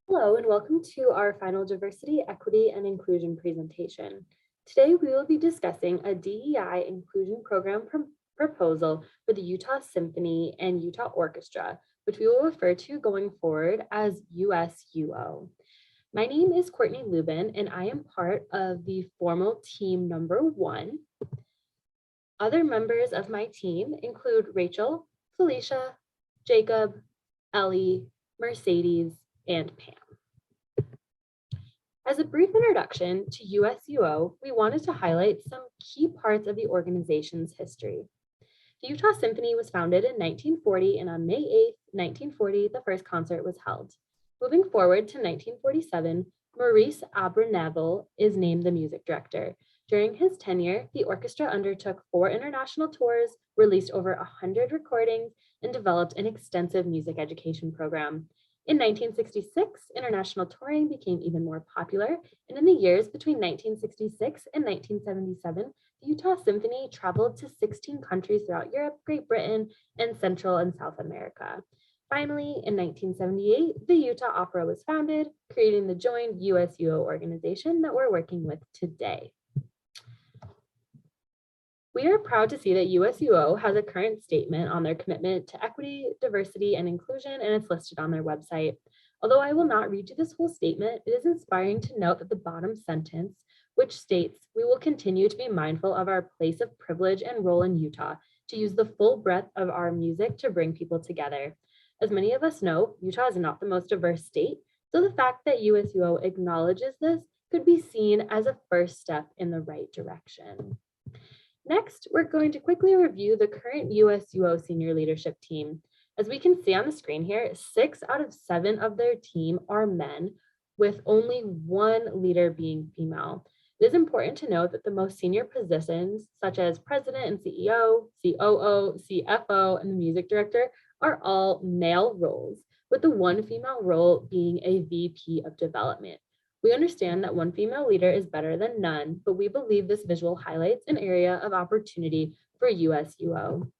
Hello and welcome to our final diversity, equity, and inclusion presentation. Today we will be discussing a DEI inclusion program proposal for the Utah Symphony and Utah Orchestra, which we will refer to going forward as USUO. My name is Courtney Lubin and I am part of the formal team number 1. Other members of my team include Rachel, Felicia, Jacob, Ellie, Mercedes, and Pam. As a brief introduction to USUO, we wanted to highlight some key parts of the organization's history. The Utah Symphony was founded in 1940, and on May 8, 1940, the first concert was held. Moving forward to 1947, Maurice Abranevel is named the music director. During his tenure, the orchestra undertook 4 international tours, released over 100 recordings, and developed an extensive music education program. In 1966, international touring became even more popular, and in the years between 1966 and 1977, the Utah Symphony traveled to 16 countries throughout Europe, Great Britain, and Central and South America. Finally, in 1978, the Utah Opera was founded, creating the joint USUO organization that we're working with today. We are proud to see that USUO has a current statement on their commitment to equity, diversity, and inclusion, and it's listed on their website. Although I will not read you this whole statement, it is inspiring to note that the bottom sentence, which states, "We will continue to be mindful of our place of privilege and role in Utah to use the full breadth of our music to bring people together." As many of us know, Utah is not the most diverse state, so the fact that USUO acknowledges this could be seen as a first step in the right direction. Next, we're going to quickly review the current USUO senior leadership team. As we can see on the screen here, 6 out of 7 of their team are men, with only 1 leader being female. It is important to note that the most senior positions, such as president and CEO, COO, CFO, and the music director, are all male roles, with the 1 female role being a VP of development. We understand that 1 female leader is better than none, but we believe this visual highlights an area of opportunity for USUO.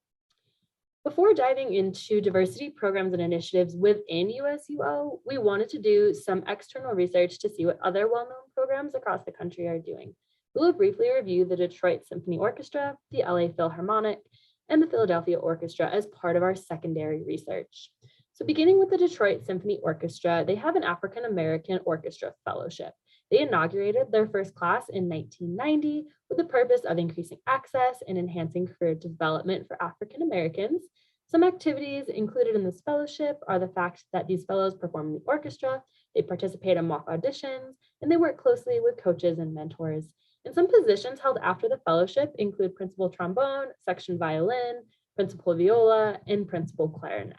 Before diving into diversity programs and initiatives within USUO, we wanted to do some external research to see what other well-known programs across the country are doing. We will briefly review the Detroit Symphony Orchestra, the LA Philharmonic, and the Philadelphia Orchestra as part of our secondary research. So beginning with the Detroit Symphony Orchestra, they have an African American Orchestra Fellowship. They inaugurated their first class in 1990 with the purpose of increasing access and enhancing career development for African Americans. Some activities included in this fellowship are the fact that these fellows perform in the orchestra, they participate in mock auditions, and they work closely with coaches and mentors. And some positions held after the fellowship include principal trombone, section violin, principal viola, and principal clarinet.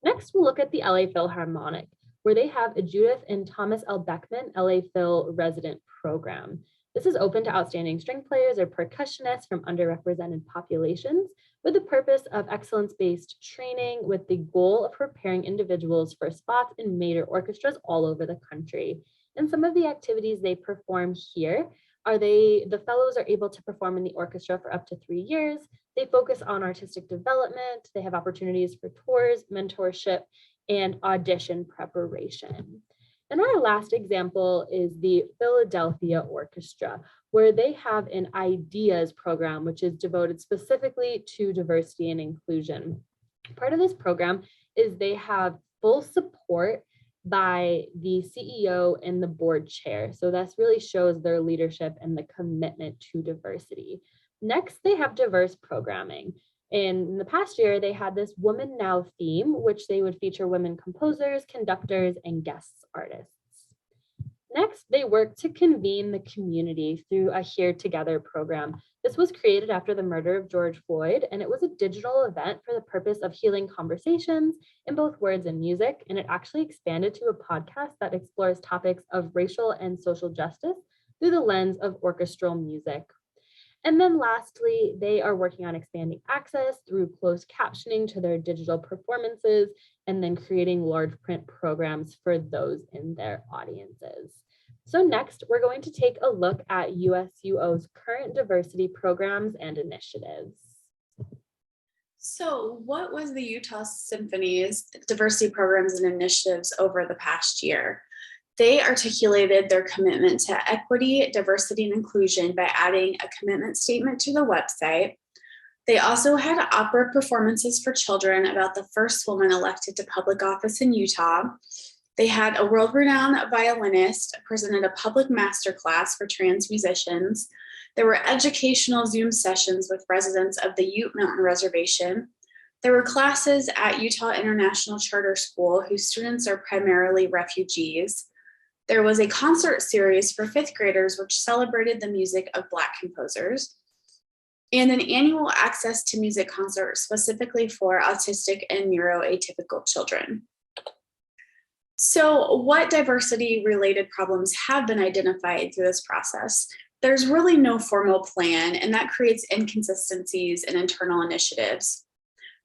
Next, we'll look at the LA Philharmonic, where they have a Judith and Thomas L. Beckman LA Phil resident program. This is open to outstanding string players or percussionists from underrepresented populations with the purpose of excellence-based training with the goal of preparing individuals for spots in major orchestras all over the country. And some of the activities they perform here are the fellows are able to perform in the orchestra for up to 3 years. They focus on artistic development. They have opportunities for tours, mentorship, and audition preparation. And our last example is the Philadelphia Orchestra, where they have an ideas program, which is devoted specifically to diversity and inclusion. Part of this program is they have full support by the CEO and the board chair. So this really shows their leadership and the commitment to diversity. Next, they have diverse programming. In the past year, they had this Woman Now theme, which they would feature women composers, conductors, and guest artists. Next, they work to convene the community through a Here Together program. This was created after the murder of George Floyd, and it was a digital event for the purpose of healing conversations in both words and music, and it actually expanded to a podcast that explores topics of racial and social justice through the lens of orchestral music. And then lastly, they are working on expanding access through closed captioning to their digital performances and then creating large print programs for those in their audiences. So next, we're going to take a look at USUO's current diversity programs and initiatives. So, what was the Utah Symphony's diversity programs and initiatives over the past year? They articulated their commitment to equity, diversity, and inclusion by adding a commitment statement to the website. They also had opera performances for children about the first woman elected to public office in Utah. They had a world-renowned violinist presented a public masterclass for trans musicians. There were educational Zoom sessions with residents of the Ute Mountain Reservation. There were classes at Utah International Charter School whose students are primarily refugees. There was a concert series for fifth graders which celebrated the music of Black composers, and an annual access to music concert specifically for autistic and neuroatypical children. So, what diversity-related problems have been identified through this process? There's really no formal plan, and that creates inconsistencies in internal initiatives.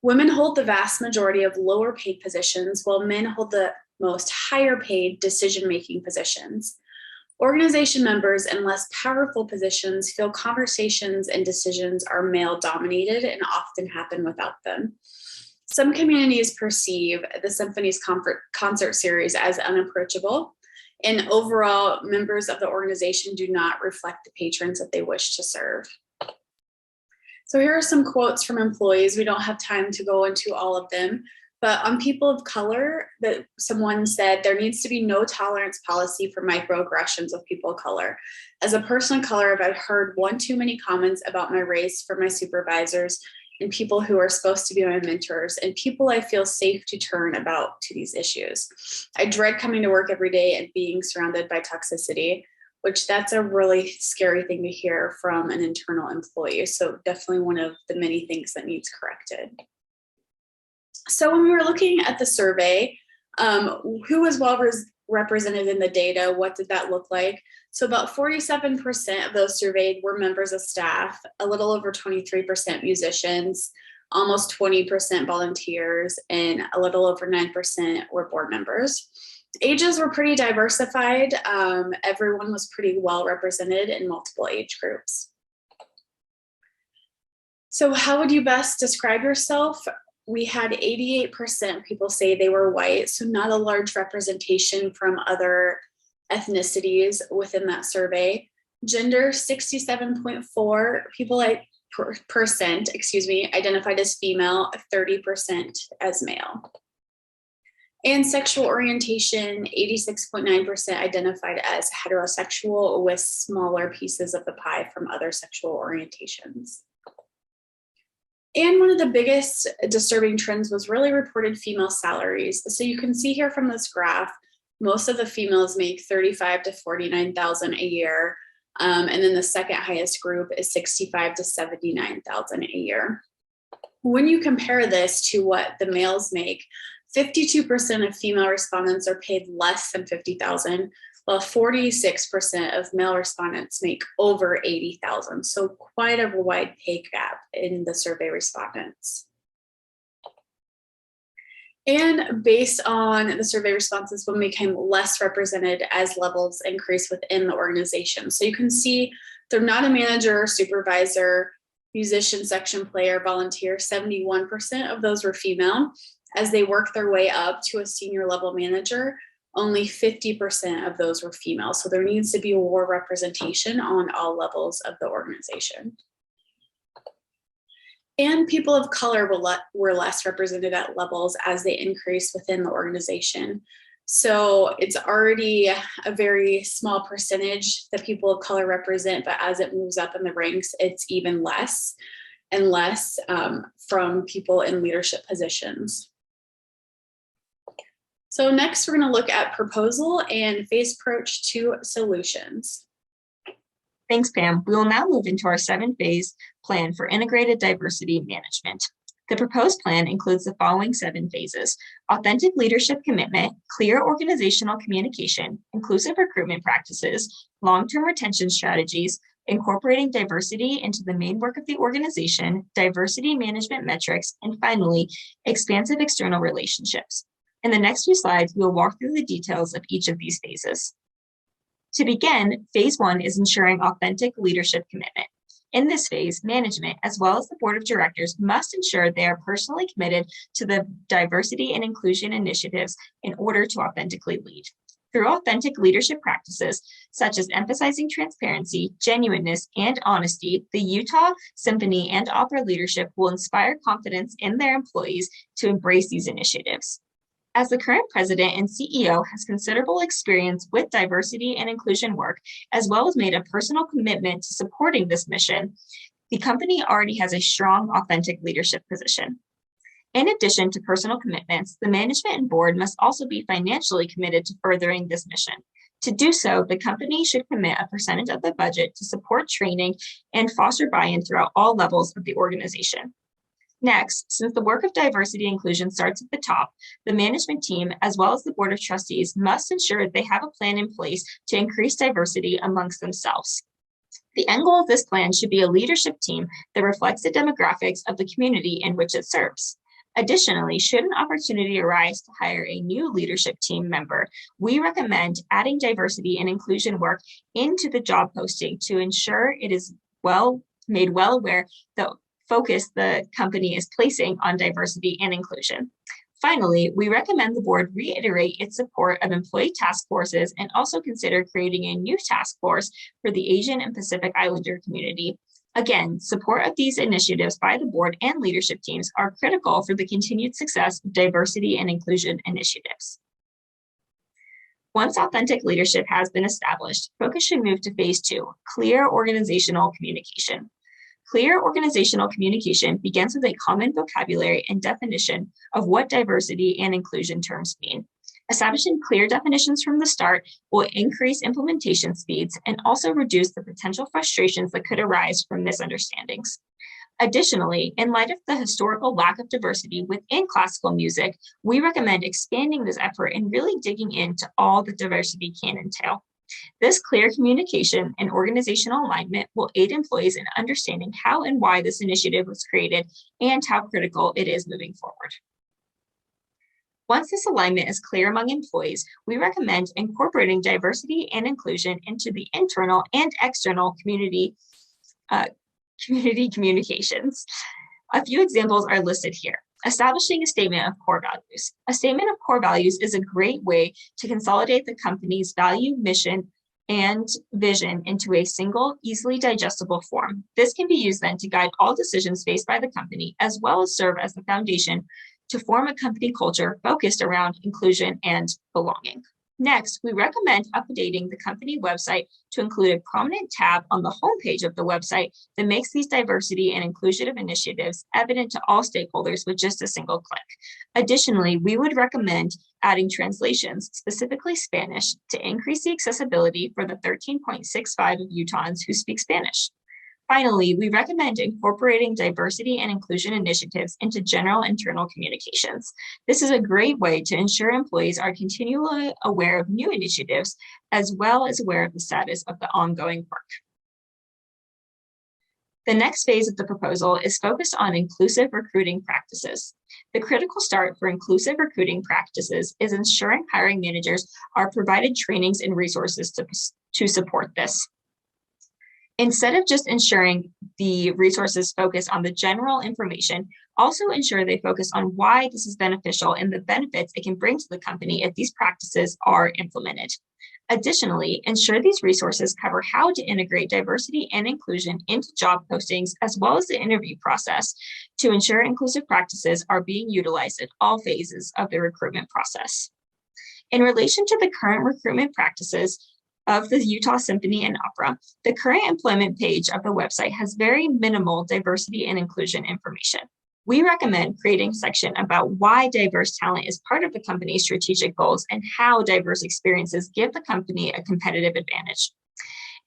Women hold the vast majority of lower paid positions, while men hold the most higher paid decision-making positions. Organization members in less powerful positions feel conversations and decisions are male dominated and often happen without them. Some communities perceive the Symphony's concert series as unapproachable, and overall, members of the organization do not reflect the patrons that they wish to serve. So here are some quotes from employees. We don't have time to go into all of them, but on people of color, that someone said there needs to be no tolerance policy for microaggressions of people of color. As a person of color, I've heard one too many comments about my race from my supervisors and people who are supposed to be my mentors and people I feel safe to turn about to these issues. I dread coming to work every day and being surrounded by toxicity, which that's a really scary thing to hear from an internal employee. So definitely one of the many things that needs corrected. So when we were looking at the survey, who was well represented in the data? What did that look like? So about 47% of those surveyed were members of staff, a little over 23% musicians, almost 20% volunteers, and a little over 9% were board members. Ages were pretty diversified. Everyone was pretty well represented in multiple age groups. So how would you best describe yourself? We had 88% people say they were white, so not a large representation from other ethnicities within that survey. Gender, 67.4 people identified as female, 30% as male. And sexual orientation, 86.9% identified as heterosexual with smaller pieces of the pie from other sexual orientations. And one of the biggest disturbing trends was really reported female salaries. So you can see here from this graph, most of the females make $35,000 to $49,000 a year. And then the second highest group is $65,000 to $79,000 a year. When you compare this to what the males make, 52% of female respondents are paid less than $50,000, while 46% of male respondents make over $80,000. So quite a wide pay gap in the survey respondents. And based on the survey responses, women became less represented as levels increased within the organization. So you can see they're not a manager, supervisor, musician, section player, volunteer. 71% of those were female. As they work their way up to a senior level manager, only 50% of those were female. So there needs to be more representation on all levels of the organization. And people of color were less represented at levels as they increased within the organization. So it's already a very small percentage that people of color represent, but as it moves up in the ranks, it's even less and less from people in leadership positions. So next, we're going to look at proposal and phase approach to solutions. Thanks, Pam. We will now move into our 7-phase plan for integrated diversity management. The proposed plan includes the following 7 phases: authentic leadership commitment, clear organizational communication, inclusive recruitment practices, long-term retention strategies, incorporating diversity into the main work of the organization, diversity management metrics, and finally, expansive external relationships. In the next few slides, we will walk through the details of each of these phases. To begin, phase 1 is ensuring authentic leadership commitment. In this phase, management, as well as the board of directors, must ensure they are personally committed to the diversity and inclusion initiatives in order to authentically lead. Through authentic leadership practices, such as emphasizing transparency, genuineness, and honesty, the Utah Symphony and Opera leadership will inspire confidence in their employees to embrace these initiatives. As the current president and CEO has considerable experience with diversity and inclusion work, as well as made a personal commitment to supporting this mission, the company already has a strong, authentic leadership position. In addition to personal commitments, the management and board must also be financially committed to furthering this mission. To do so, the company should commit a percentage of the budget to support training and foster buy-in throughout all levels of the organization. Next, since the work of diversity and inclusion starts at the top, the management team, as well as the board of trustees, must ensure they have a plan in place to increase diversity amongst themselves. The end goal of this plan should be a leadership team that reflects the demographics of the community in which it serves. Additionally, should an opportunity arise to hire a new leadership team member, we recommend adding diversity and inclusion work into the job posting to ensure it is made well aware the focus the company is placing on diversity and inclusion. Finally, we recommend the board reiterate its support of employee task forces and also consider creating a new task force for the Asian and Pacific Islander community. Again, support of these initiatives by the board and leadership teams are critical for the continued success of diversity and inclusion initiatives. Once authentic leadership has been established, focus should move to phase 2, clear organizational communication. Clear organizational communication begins with a common vocabulary and definition of what diversity and inclusion terms mean. Establishing clear definitions from the start will increase implementation speeds and also reduce the potential frustrations that could arise from misunderstandings. Additionally, in light of the historical lack of diversity within classical music, we recommend expanding this effort and really digging into all that diversity can entail. This clear communication and organizational alignment will aid employees in understanding how and why this initiative was created and how critical it is moving forward. Once this alignment is clear among employees, we recommend incorporating diversity and inclusion into the internal and external community communications. A few examples are listed here. Establishing a statement of core values. A statement of core values is a great way to consolidate the company's value, mission, and vision into a single, easily digestible form. This can be used then to guide all decisions faced by the company, as well as serve as the foundation to form a company culture focused around inclusion and belonging. Next, we recommend updating the company website to include a prominent tab on the homepage of the website that makes these diversity and inclusive initiatives evident to all stakeholders with just a single click. Additionally, we would recommend adding translations, specifically Spanish, to increase the accessibility for the 13.65 of Utahns who speak Spanish. Finally, we recommend incorporating diversity and inclusion initiatives into general internal communications. This is a great way to ensure employees are continually aware of new initiatives, as well as aware of the status of the ongoing work. The next phase of the proposal is focused on inclusive recruiting practices. The critical start for inclusive recruiting practices is ensuring hiring managers are provided trainings and resources to support this. Instead of just ensuring the resources focus on the general information, also ensure they focus on why this is beneficial and the benefits it can bring to the company if these practices are implemented. Additionally, ensure these resources cover how to integrate diversity and inclusion into job postings, as well as the interview process, to ensure inclusive practices are being utilized at all phases of the recruitment process. In relation to the current recruitment practices of the Utah Symphony and Opera, the current employment page of the website has very minimal diversity and inclusion information. We recommend creating a section about why diverse talent is part of the company's strategic goals and how diverse experiences give the company a competitive advantage.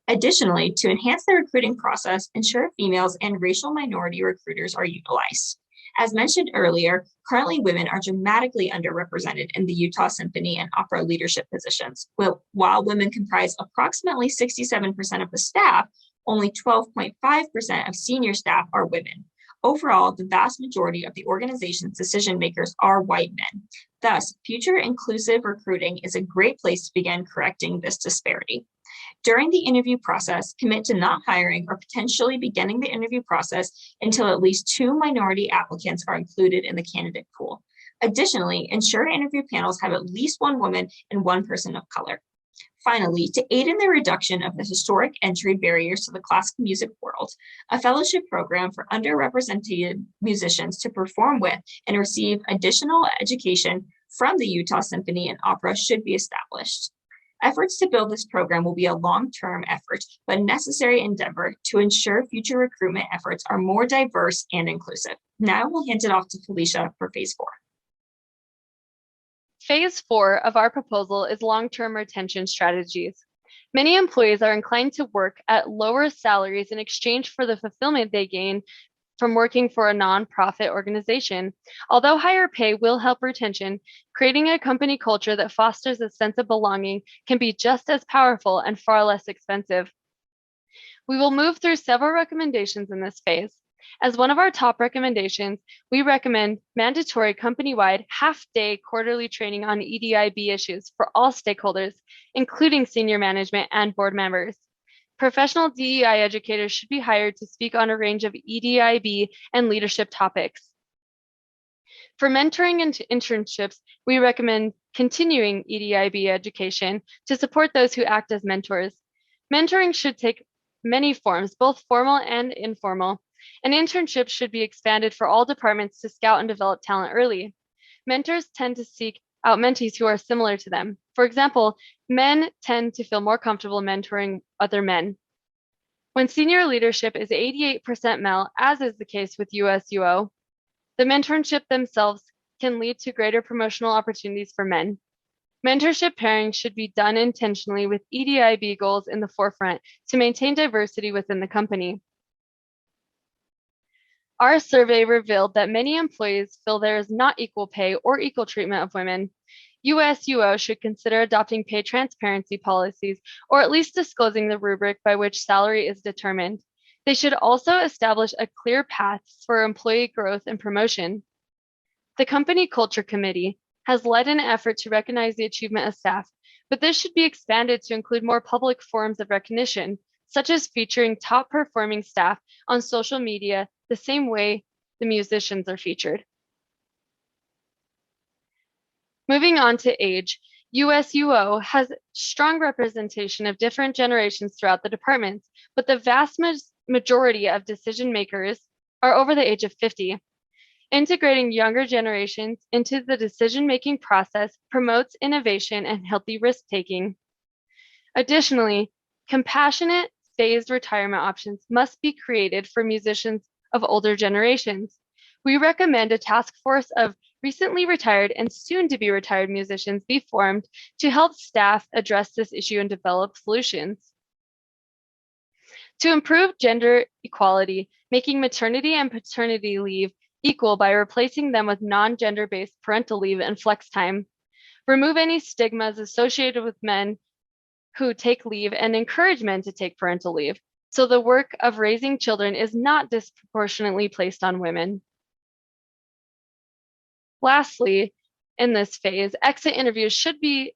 Additionally, to enhance the recruiting process, ensure females and racial minority recruiters are utilized. As mentioned earlier, currently women are dramatically underrepresented in the Utah Symphony and Opera leadership positions. While women comprise approximately 67% of the staff, only 12.5% of senior staff are women. Overall, the vast majority of the organization's decision makers are white men. Thus, future inclusive recruiting is a great place to begin correcting this disparity. During the interview process, commit to not hiring or potentially beginning the interview process until at least 2 minority applicants are included in the candidate pool. Additionally, ensure interview panels have at least 1 woman and 1 person of color. Finally, to aid in the reduction of the historic entry barriers to the classical music world, a fellowship program for underrepresented musicians to perform with and receive additional education from the Utah Symphony and Opera should be established. Efforts to build this program will be a long-term effort, but necessary endeavor to ensure future recruitment efforts are more diverse and inclusive. Now we'll hand it off to Felicia for phase 4. Phase 4 of our proposal is long-term retention strategies. Many employees are inclined to work at lower salaries in exchange for the fulfillment they gain from working for a nonprofit organization. Although higher pay will help retention, creating a company culture that fosters a sense of belonging can be just as powerful and far less expensive. We will move through several recommendations in this phase. As one of our top recommendations, we recommend mandatory company-wide half-day quarterly training on EDIB issues for all stakeholders, including senior management and board members. Professional DEI educators should be hired to speak on a range of EDIB and leadership topics. For mentoring and internships, we recommend continuing EDIB education to support those who act as mentors. Mentoring should take many forms, both formal and informal. An internship should be expanded for all departments to scout and develop talent early. Mentors tend to seek out mentees who are similar to them. For example, men tend to feel more comfortable mentoring other men. When senior leadership is 88% male, as is the case with USUO, the mentorship themselves can lead to greater promotional opportunities for men. Mentorship pairing should be done intentionally with EDIB goals in the forefront to maintain diversity within the company. Our survey revealed that many employees feel there is not equal pay or equal treatment of women. USUO should consider adopting pay transparency policies, or at least disclosing the rubric by which salary is determined. They should also establish a clear path for employee growth and promotion. The Company Culture Committee has led an effort to recognize the achievement of staff, but this should be expanded to include more public forms of recognition, such as featuring top performing staff on social media the same way the musicians are featured. Moving on to age, USUO has strong representation of different generations throughout the departments, but the vast majority of decision makers are over the age of 50. Integrating younger generations into the decision-making process promotes innovation and healthy risk-taking. Additionally, compassionate phased retirement options must be created for musicians of older generations. We recommend a task force of recently retired and soon to be retired musicians be formed to help staff address this issue and develop solutions. To improve gender equality, making maternity and paternity leave equal by replacing them with non-gender-based parental leave and flex time. Remove any stigmas associated with men who take leave and encourage men to take parental leave, so the work of raising children is not disproportionately placed on women. Lastly, in this phase, exit interviews should be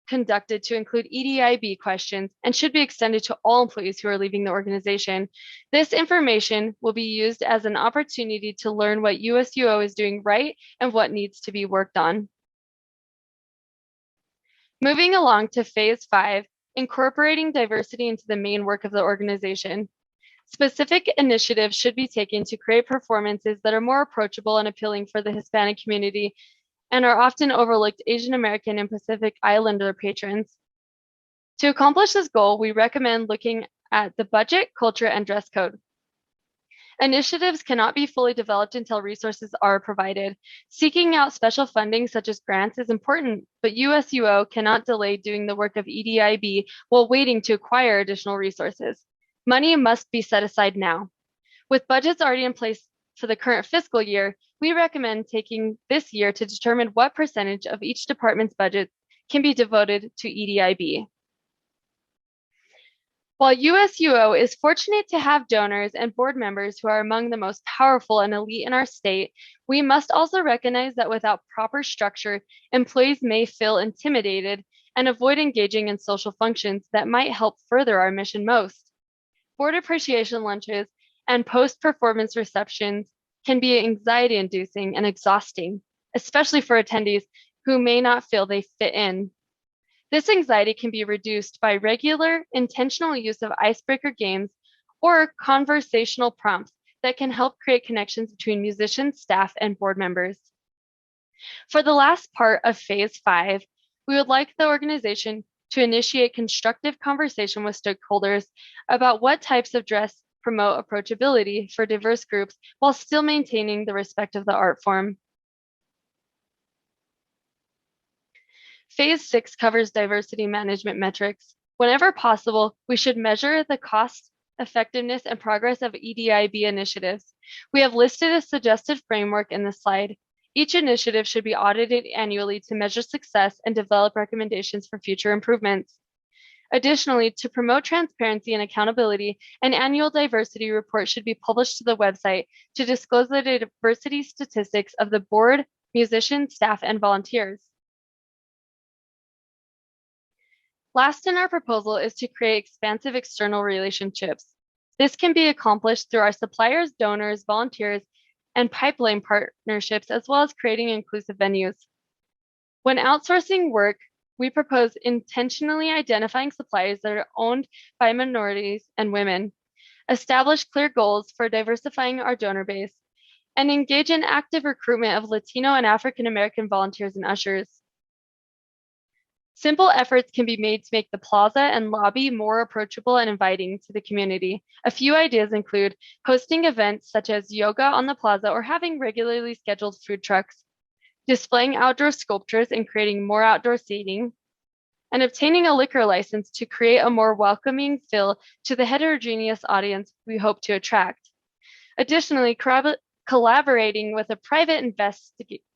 conducted to include EDIB questions and should be extended to all employees who are leaving the organization. This information will be used as an opportunity to learn what USUO is doing right and what needs to be worked on. Moving along to phase 5, incorporating diversity into the main work of the organization. Specific initiatives should be taken to create performances that are more approachable and appealing for the Hispanic community and are often overlooked Asian American and Pacific Islander patrons. To accomplish this goal, we recommend looking at the budget, culture, and dress code. Initiatives cannot be fully developed until resources are provided. Seeking out special funding such as grants is important, but USUO cannot delay doing the work of EDIB while waiting to acquire additional resources. Money must be set aside now. With budgets already in place for the current fiscal year, we recommend taking this year to determine what percentage of each department's budget can be devoted to EDIB. While USUO is fortunate to have donors and board members who are among the most powerful and elite in our state, we must also recognize that without proper structure, employees may feel intimidated and avoid engaging in social functions that might help further our mission most. Board appreciation lunches and post-performance receptions can be anxiety-inducing and exhausting, especially for attendees who may not feel they fit in. This anxiety can be reduced by regular, intentional use of icebreaker games or conversational prompts that can help create connections between musicians, staff, and board members. For the last part of Phase 5, we would like the organization to initiate constructive conversation with stakeholders about what types of dress promote approachability for diverse groups while still maintaining the respect of the art form. Phase 6 covers diversity management metrics. Whenever possible, we should measure the cost, effectiveness, and progress of EDIB initiatives. We have listed a suggested framework in the slide. Each initiative should be audited annually to measure success and develop recommendations for future improvements. Additionally, to promote transparency and accountability, an annual diversity report should be published to the website to disclose the diversity statistics of the board, musicians, staff, and volunteers. Last in our proposal is to create expansive external relationships. This can be accomplished through our suppliers, donors, volunteers, and pipeline partnerships, as well as creating inclusive venues. When outsourcing work, we propose intentionally identifying suppliers that are owned by minorities and women, establish clear goals for diversifying our donor base, and engage in active recruitment of Latino and African American volunteers and ushers. Simple efforts can be made to make the plaza and lobby more approachable and inviting to the community. A few ideas include hosting events such as yoga on the plaza or having regularly scheduled food trucks, displaying outdoor sculptures and creating more outdoor seating, and obtaining a liquor license to create a more welcoming feel to the heterogeneous audience we hope to attract. Additionally, collaborating with a private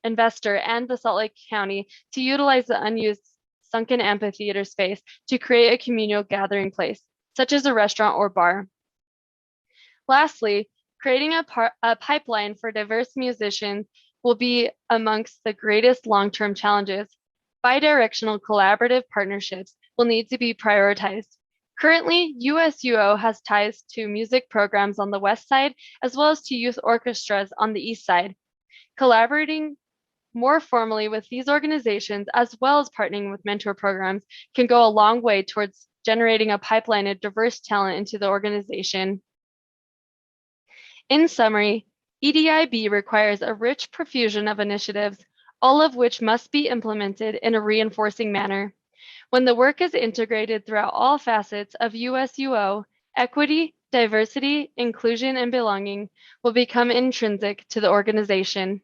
investor and the Salt Lake County to utilize the unused sunken amphitheater space to create a communal gathering place, such as a restaurant or bar. Lastly, creating a pipeline for diverse musicians will be amongst the greatest long-term challenges. Bidirectional collaborative partnerships will need to be prioritized. Currently, USUO has ties to music programs on the west side, as well as to youth orchestras on the east side. Collaborating more formally with these organizations, as well as partnering with mentor programs, can go a long way towards generating a pipeline of diverse talent into the organization. In summary, EDIB requires a rich profusion of initiatives, all of which must be implemented in a reinforcing manner. When the work is integrated throughout all facets of USUO, equity, diversity, inclusion, and belonging will become intrinsic to the organization.